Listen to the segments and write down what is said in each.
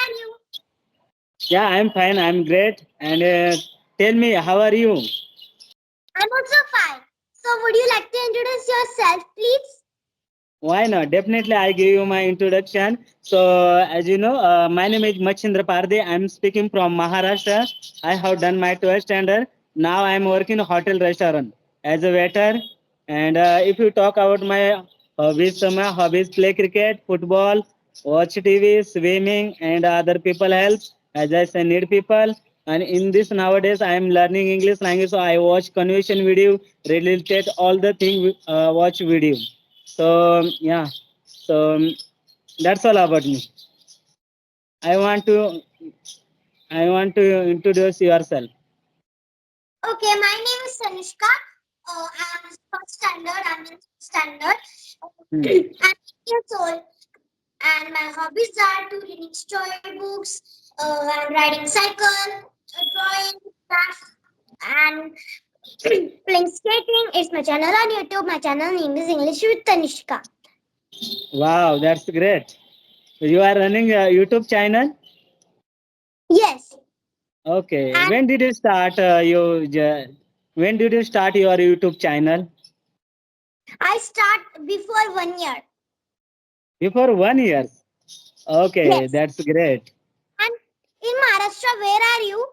are you? Yeah, I'm fine. I'm great. And tell me, how are you? I'm also fine. So, would you like to introduce yourself, please? Why not? Definitely, I give you my introduction. So, as you know, my name is Machindra Parde. I'm speaking from Maharashtra. I have done my 12th standard. Now I'm working in a hotel restaurant as a waiter. And if you talk about my hobbies play cricket, football, watch TV, swimming, and other people help. As I say, need people. And in this nowadays, I am learning English language. So I watch conversation video, related all the thing. Watch video. So yeah, so that's all about me. I want to I want to introduce yourself. Okay, my name is Tanishka. I'm first standard. I'm in standard. Hmm. I'm 8 years old, and my hobbies are to reading storybooks, and riding cycle, drawing, craft, and playing skating. It's my channel on YouTube. My channel name is English with Tanishka. Wow, that's great. You are running a YouTube channel. Yes, Okay. and When did you start your YouTube channel? I start before 1 year. Before 1 year. Okay, Yes. that's great. And in Maharashtra, where are you?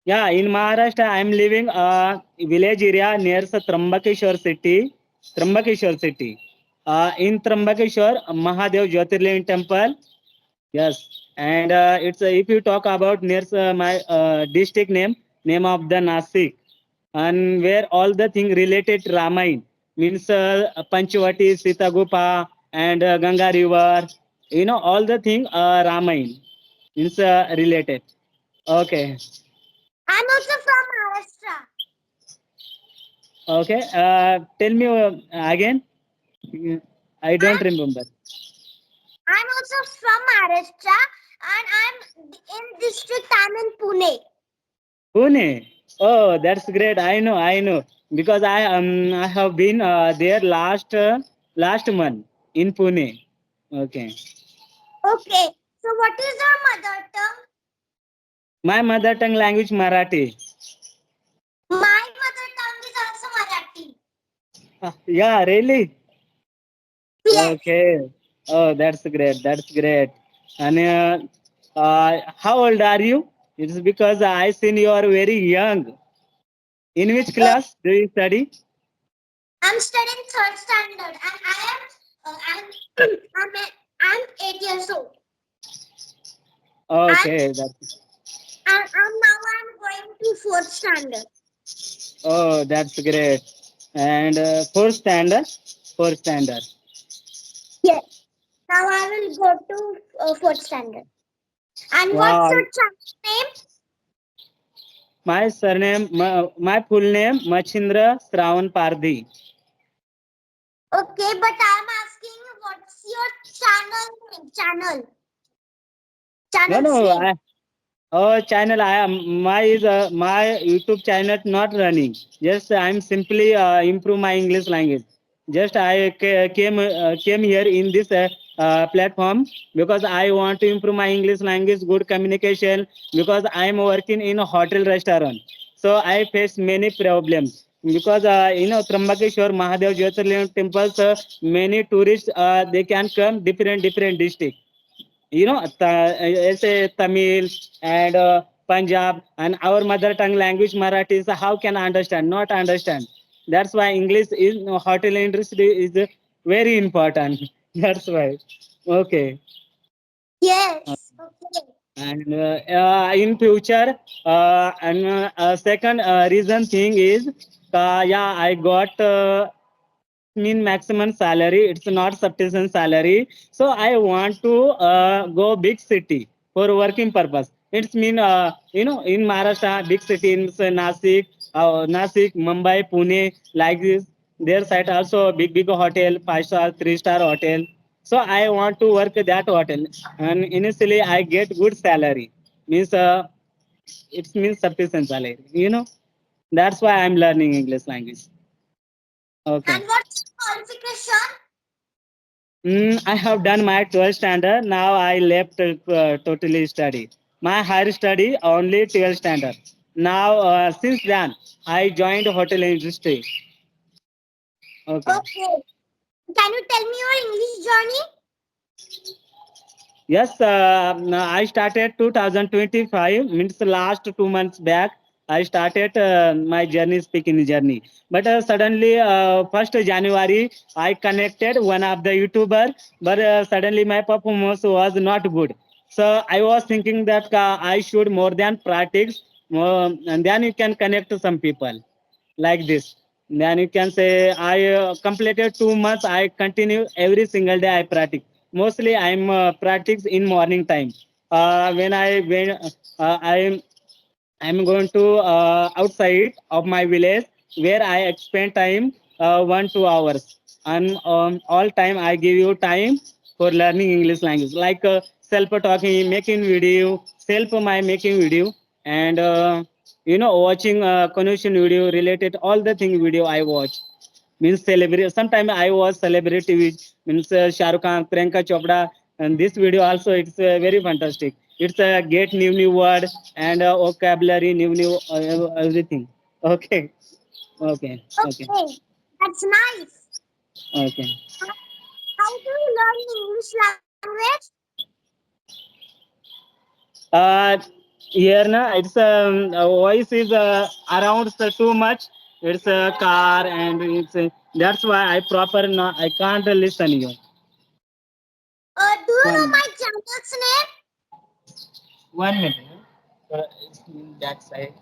Yeah, in Maharashtra, I'm living a village area near Trambakeshwar city. Trambakeshwar city. In Trambakeshwar, Mahadev Jyotirlinga temple. Yes, and it's if you talk about near my district name of the Nasik, and where all the thing related to Ramayana means Panchvati, Sita Gupa, and Ganga River. You know all the thing Ramayana means related. Okay, I'm also from Maharashtra. okay. Tell me again. Mm, I don't I'm, remember. I'm also from Maharashtra, and I'm in district. I'm in Pune. Pune. Oh, that's great. I know, because I have been there last month in Pune. Okay. Okay. So what is your mother tongue? My mother tongue language Marathi. My mother tongue is also Marathi. Yeah, really? Yes. Okay. Oh, that's great. That's great. And how old are you? It's because I seen you are very young. In which Uh, class do you study? I'm studying third standard, and I'm I'm 8 years old. I'm Okay. That's and now I'm going to fourth standard. Oh, that's great. And fourth standard, fourth standard. Yes. Now I will go to fourth standard. And what's your Wow. channel name? My full name, Machindra Shravan Pardhi. Okay, but I'm asking what's your channel name? No, Channel's no. name. Channel. My YouTube channel not running. Just I'm simply improve my English language. Just came here in this platform because I want to improve my English language, good communication. Because I'm working in a hotel restaurant, so I face many problems. Because Trambakeshwar Mahadev Jyotirlinga temples, many tourists they can come different districts. Say Tamil and Punjab and our mother tongue language Marathi is how can I understand? Not understand. That's why English is hotel industry is very important. That's why. Okay. Yes. Okay. And in future, and second reason thing is, yeah, I got mean maximum salary. It's not sufficient salary, so I want to go big city for working purpose. It's mean in Maharashtra big city in say, Nasik, Mumbai, Pune, like this. Their site also big hotel, 5 star, 3 star hotel. So I want to work at that hotel, and initially I get good salary. Means it means sufficient salary. That's why I'm learning English language. Okay. And what's your qualification? I have done my 12th standard. Now I left totally study. My higher study only 12th standard. Now since then I joined hotel industry. Okay. Okay. Can you tell me your English journey? Yes, I started 2025, means the last 2 months back. I started my journey, speaking journey. But suddenly, 1st January, I connected one of the YouTuber, but suddenly my performance was not good. So I was thinking that I should more than practice, more, and then you can connect to some people like this. Then you can say I completed 2 months. I continue every single day. I practice. Mostly I'm practice in morning time. I'm going to outside of my village where I spend time 1 2 hours. And all time I give you time for learning English language, like self talking, making video, self my making video, and watching conversation video related all the thing video I watch means celebrity. Sometimes I was celebrity which means Shahrukh Khan, Priyanka Chopra, and this video also it's very fantastic. It's get new word and vocabulary, new everything. Okay, okay, okay, Okay. That's nice. okay. How do you learn English language? Uh, Here na it's voice is around too much. It's a car and it's that's why I proper no, I can't listen you. Do you know One my channel's name? one minute. It's in that side.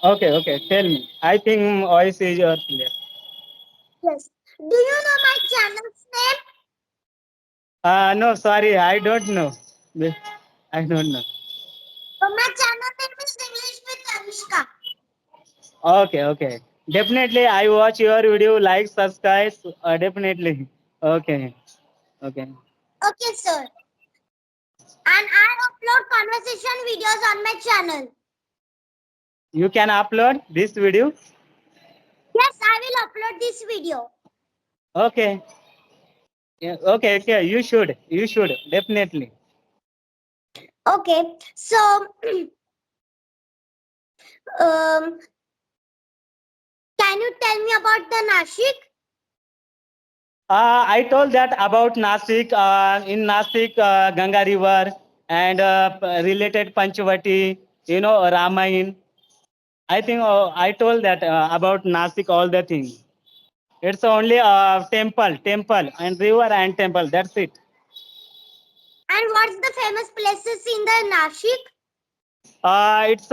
Okay, okay. Tell me. I think voice is your clear. Yes. Do you know my channel's name? No, sorry, I don't know. I don't know. My channel name is English with Anushka. Okay, okay. Definitely, I watch your video. Like, subscribe. Definitely. Okay, okay. Okay, sir. And I upload conversation videos on my channel. You can upload this video. Yes, I will upload this video. Okay. Yeah, okay, okay. You should. You should. Definitely. Okay. So, um, can you tell me about the Nashik? I told that about Nasik. In Nasik, Ganga River and related Panchavati, Ramayan. I think I told that about Nasik, all the things. It's only temple, and river and temple. That's it. And what's the famous places in the Nashik? It's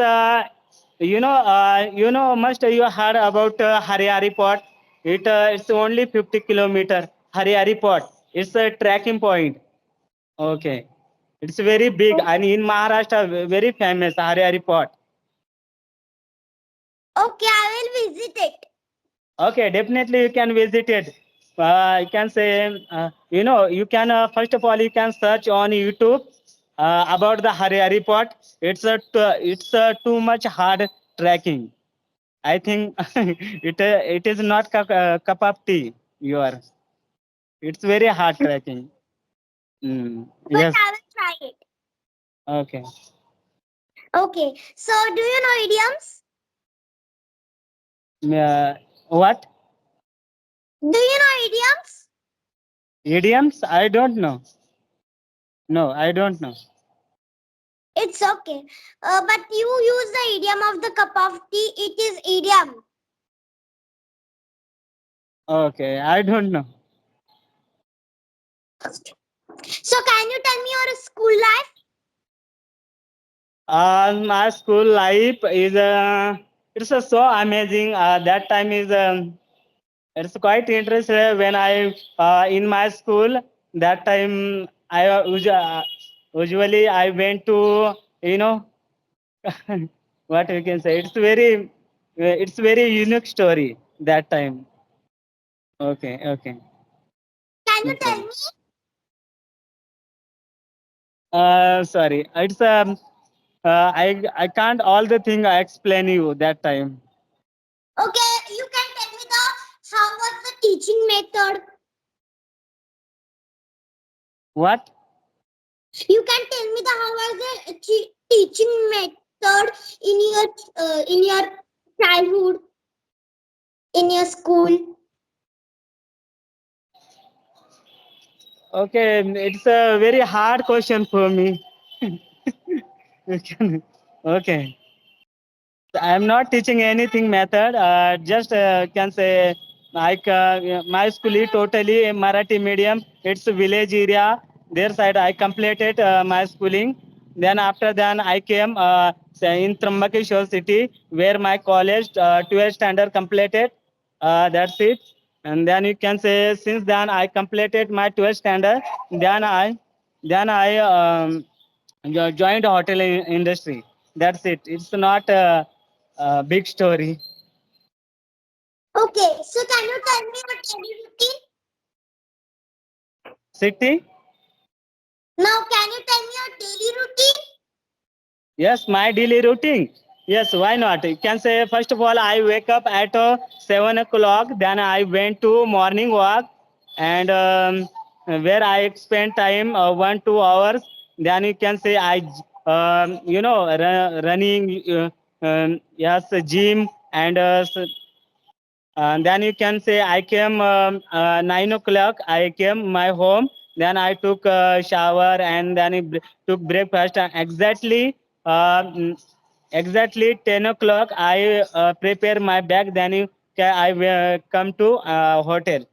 must you heard about Harihari Pot. It's only 50 kilometer. Harihari Pot. It's a trekking point. Okay. It's very big and in Maharashtra very famous Harihari Pot. Okay, I will visit it. Okay, definitely you can visit it. You can say, you can first of all you can search on YouTube about the Harihari Pot. It's a too much hard trekking. I think it is not cup of tea. You are. It's very hard trekking. But Yes. I will try it. Okay. Okay, so do you know idioms? What Do you know idioms? idioms? I don't know. No, I don't know. It's okay. But you use the idiom of the cup of tea. It is idiom. Okay, I don't know. So can you tell me your school life? My school life is it's so amazing. That time is it's quite interesting when I in my school. That time I usually I went to you know what we can say. It's very unique story that time. Okay, okay, Can no you tell problem. me? Sorry, it's I can't all the thing I explain you that time. Okay, you can tell me the how was the teaching method? What? You can tell me the how was the teaching method in your childhood in your school. Okay, it's a very hard question for me. Okay. I'm not teaching anything method. Just can say like my school is totally a Marathi medium. It's a village area. Their side I completed my schooling. Then after that I came say in Trambakeshwar city where my college 12th standard completed. That's it. And then you can say since then I completed my 12th standard. Then I joined hotel industry. That's it. It's not a big story. Okay, so can you tell me your daily routine? City? Now, can you tell me your daily routine? Yes, my daily routine. Yes, why not? You can say first of all, I wake up at 7 o'clock. Then I went to morning walk, and where I spend time 1 2 hours. Then you can say running. Yes, gym and then you can say I came 9 o'clock. I came my home. Then I took a shower and then took breakfast. And exactly 10 o'clock. I prepare my bag. Then I come to hotel.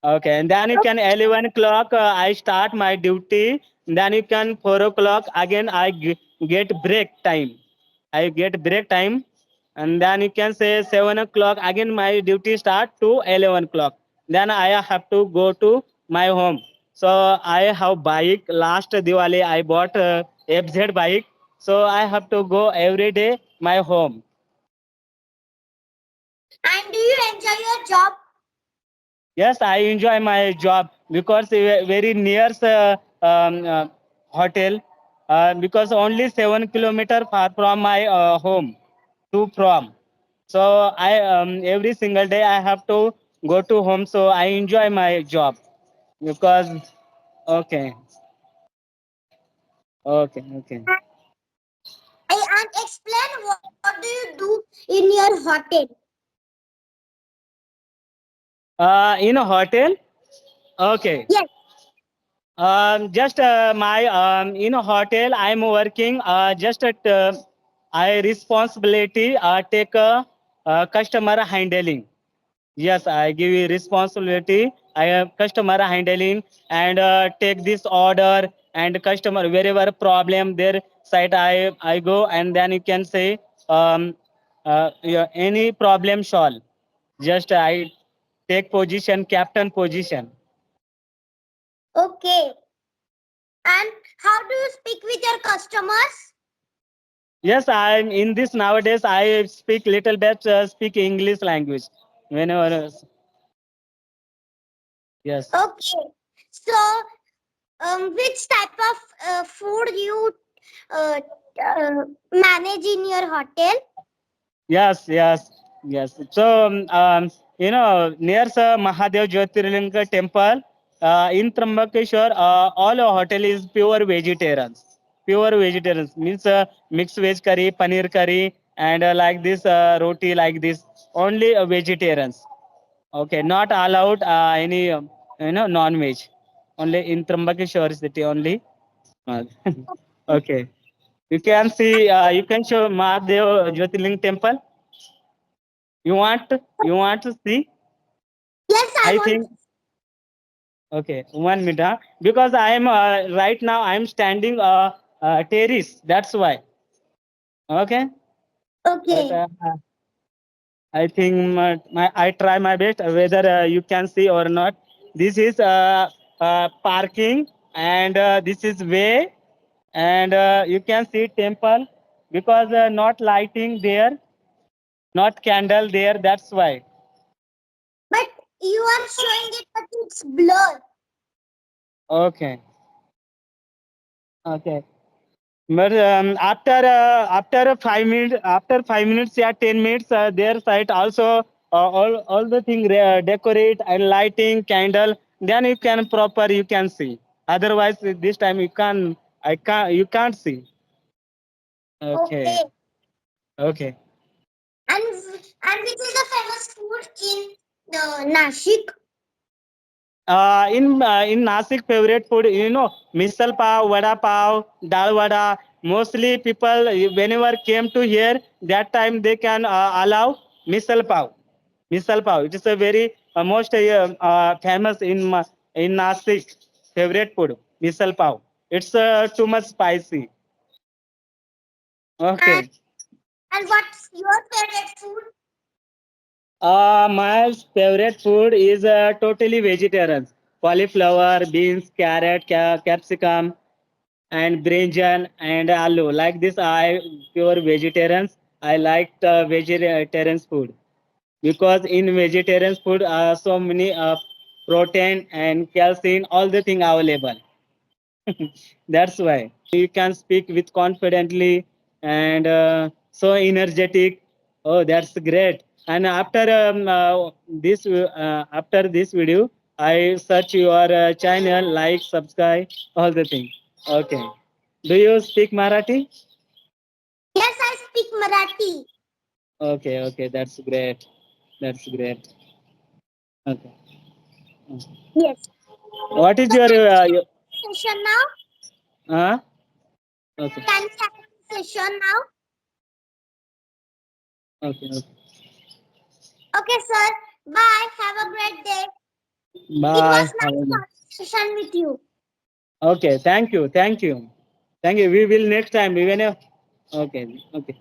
Okay, and then you can 11 o'clock. I start my duty. Then you can 4 o'clock again. Get break time. I get break time, and then you can say 7 o'clock again. My duty start to 11 o'clock. Then I have to go to my home. So I have bike. Last Diwali I bought FZ bike. So I have to go every day my home. And do you enjoy your job? Yes, I enjoy my job because very near hotel. Because only 7 kilometer far from my home to from. So I every single day I have to go to home. So I enjoy my job because okay, okay. And explain what do you do in your hotel? In a hotel, okay. Yes. Just my in a hotel, I'm working just at I responsibility take customer handling. Yes, I give you responsibility. I have customer handling and take this order and customer wherever problem their site I go and then you can say yeah, any problem solve. Just I take position captain position. Okay. And how do you speak with your customers? Yes, I'm in this nowadays. I speak little bit, speak English language. Whenever, yes. Okay. So, which type of food you uh, manage in your hotel? Yes. So, near Mahadev Jyotirlinga temple in Trambakeshwar, all our hotel is pure vegetarians. Pure vegetarians means mixed veg curry, paneer curry, and like this roti, like this. Only vegetarians. Okay, not allowed any non-veg. Only in Trambakeshwar city only. Uh, okay. You can see. You can show Mahadev Jyotirling temple. You want to see? Yes, I I want. think okay. 1 minute. Because I am right now. I am standing terrace. That's why. Okay. But Okay. I think I try my best whether you can see or not. This is parking and this is way and you can see temple because not lighting there, not candle there. That's why. But you are showing it, but it's blur. Okay. Okay. But after 5 minutes, after 5 minutes, yeah, 10 minutes, their site also all the thing decorate and lighting candle. Then you can proper you can see. Otherwise, this time you can I can't you can't see. Okay, Okay. okay. And which is the famous food in Nashik? In Nasik, favorite food, misal pav, vada pav, dal vada. Mostly people, whenever came to here, that time they can allow misal pav. Misal pav. It is a very most famous in Nasik. Favorite food, misal pav. It's too much spicy. And Okay. and what's your favorite food? My favorite food is totally vegetarian. Cauliflower, beans, carrot, capsicum, and brinjal and aloo. Like this, I pure vegetarians. I like vegetarian food because in vegetarian food, so many protein and calcium, all the thing available. That's why you can speak with confidently and so energetic. Oh, that's great. And after this video, I search your channel, like, subscribe, all the things. Okay. Do you speak Marathi? Yes, I speak Marathi. Okay, okay, that's great. That's great. Okay. Yes. What is So can we your start the session now? uh? Okay, Can we start the session now? okay, okay. Okay, sir. Bye. Have a great day. It was Bye. Have nice a nice. conversation with you. Okay, thank you, thank you, thank you. We will next time. Even if okay, okay.